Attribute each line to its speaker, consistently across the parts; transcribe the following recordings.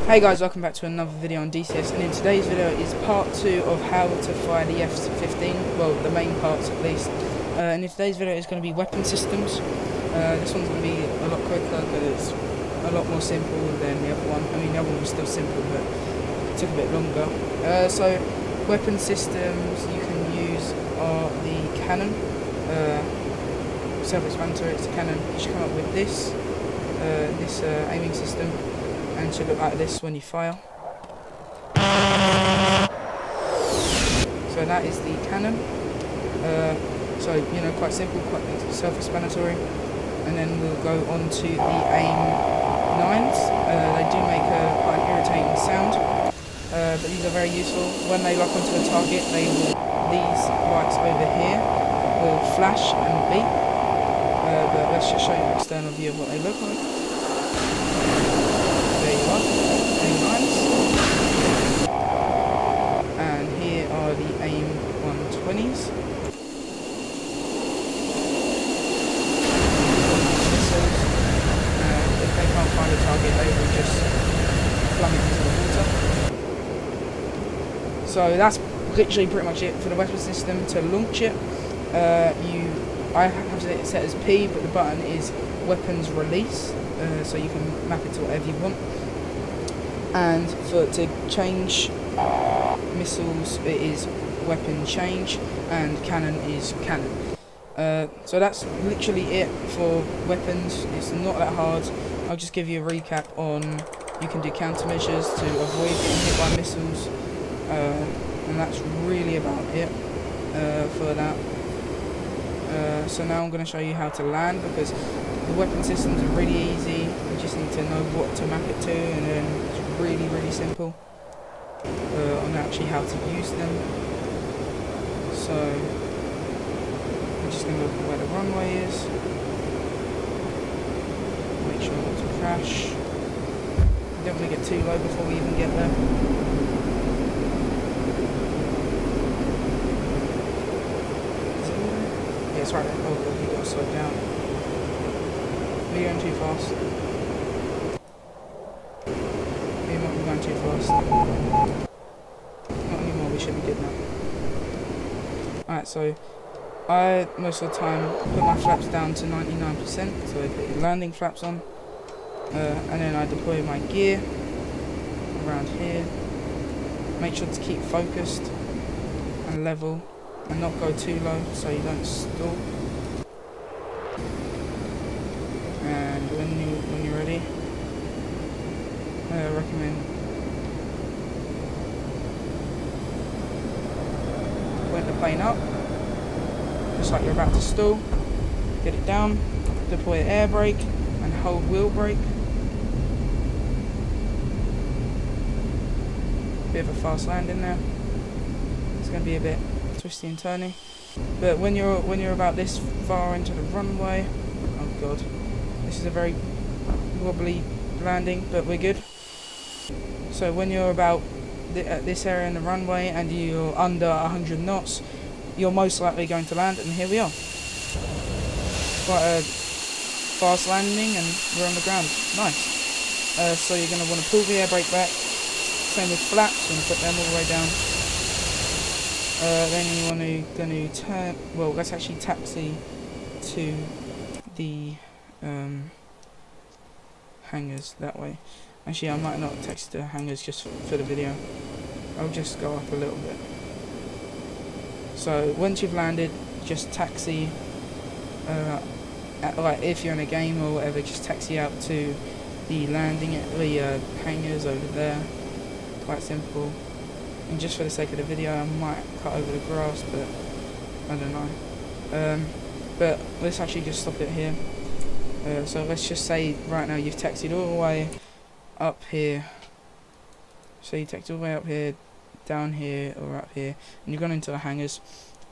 Speaker 1: Hey guys, welcome back to another video on DCS, and in today's video is part 2 of how to fire the F-15, well the main parts at least. And in today's video is going to be weapon systems. This one's going to be a lot quicker because it's a lot more simple than the other one. I mean the other one was still simple but it took a bit longer. So weapon systems you can use are the cannon, self-explanatory, it's a cannon. You should come up with this aiming system. And should look like this when you fire. So that is the cannon. So you know, quite simple, quite self-explanatory. And then we'll go on to the aim 9s. They do make quite an irritating sound, but these are very useful. When they lock onto a target, these lights over here will flash and beep. But let's just show you an external view of what they look like. There you are, aim 9s. And here are the aim 120s. And if they can't find a target, they will just plummet into the water. So that's literally pretty much it for the weapon system. To launch it, I have it set as P, but the button is weapons release. So you can map it to whatever you want. And to change missiles, it is weapon change, and cannon is cannon. So that's literally it for weapons. It's not that hard. I'll just give you a recap on you can do countermeasures to avoid getting hit by missiles, and that's really about it for that. So now I'm going to show you how to land, because the weapon systems are really easy. You just need to know what to map it to, and then it's really, really simple on actually how to use them. So we're just going to look at where the runway is. Make sure not to crash. We don't want to get too low before we even get there. Yeah, it's right there. Oh, God, you got to slow down. We're going too fast. We might be going too fast. Not anymore, we should be good now. Alright, so I most of the time put my flaps down to 99%, so I put the landing flaps on, and then I deploy my gear around here. Make sure to keep focused and level and not go too low so you don't stall. And when you're ready, I recommend putting the plane up, just like you're about to stall. Get it down, deploy air brake, and hold wheel brake. Bit of a fast landing there. It's going to be a bit twisty and turny, but when you're about this far into the runway, oh god. This is a very wobbly landing, but we're good. So when you're about at this area in the runway and you're under 100 knots, you're most likely going to land, and here we are. Quite a fast landing, and we're on the ground. Nice. So you're going to want to pull the air brake back. Same with flaps, and put them all the way down. Then you want to turn. Well, let's actually taxi to the hangars that way. Actually, I might not text the hangars just for the video. I'll just go up a little bit. So once you've landed, just taxi. Like if you're in a game or whatever, just taxi out to the landing at the hangars over there. Quite simple. And just for the sake of the video, I might cut over the grass, but I don't know. But let's actually just stop it here. So let's just say right now you've taxied all the way up here. So you taxied all the way up here, down here, or up here, and you've gone into the hangars.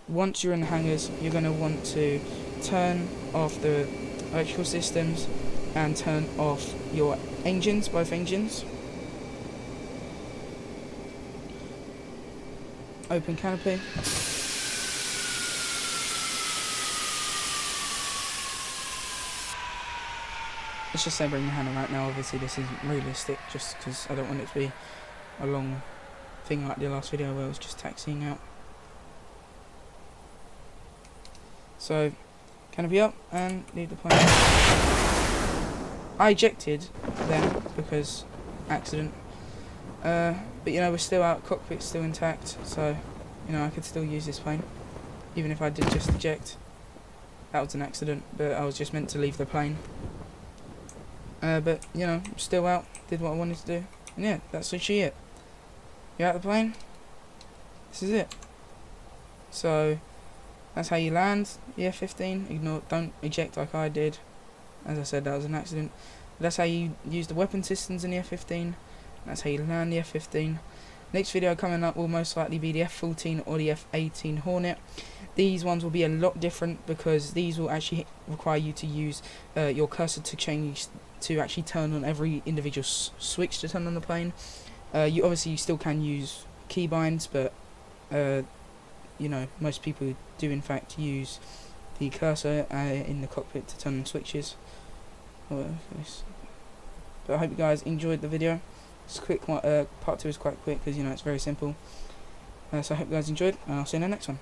Speaker 1: Once you're in the hangars, you're going to want to turn off the electrical systems and turn off your engines, both engines. Open canopy. let's just say bring your hand around. Now obviously this isn't realistic, just because I don't want it to be a long thing like the last video where I was just taxiing out. So, canopy up and leave the plane. I ejected then because accident. But you know, we're still out, cockpit's still intact, so you know I could still use this plane, even if I did just eject. That was an accident, but I was just meant to leave the plane. But you know, I'm still out, did what I wanted to do, and yeah, that's literally it. You're out of the plane. This is it. So that's how you land the F-15. Don't eject like I did. As I said, that was an accident. But that's how you use the weapon systems in the F-15. That's how you land the F-15. Next video coming up will most likely be the F-14 or the F-18 Hornet. These ones will be a lot different because these will actually require you to use your cursor to actually turn on every individual switch to turn on the plane. You still can use keybinds, but you know, most people do in fact use the cursor in the cockpit to turn on switches. But I hope you guys enjoyed the video. It's quick. Part 2 is quite quick because you know it's very simple. So I hope you guys enjoyed, and I'll see you in the next one.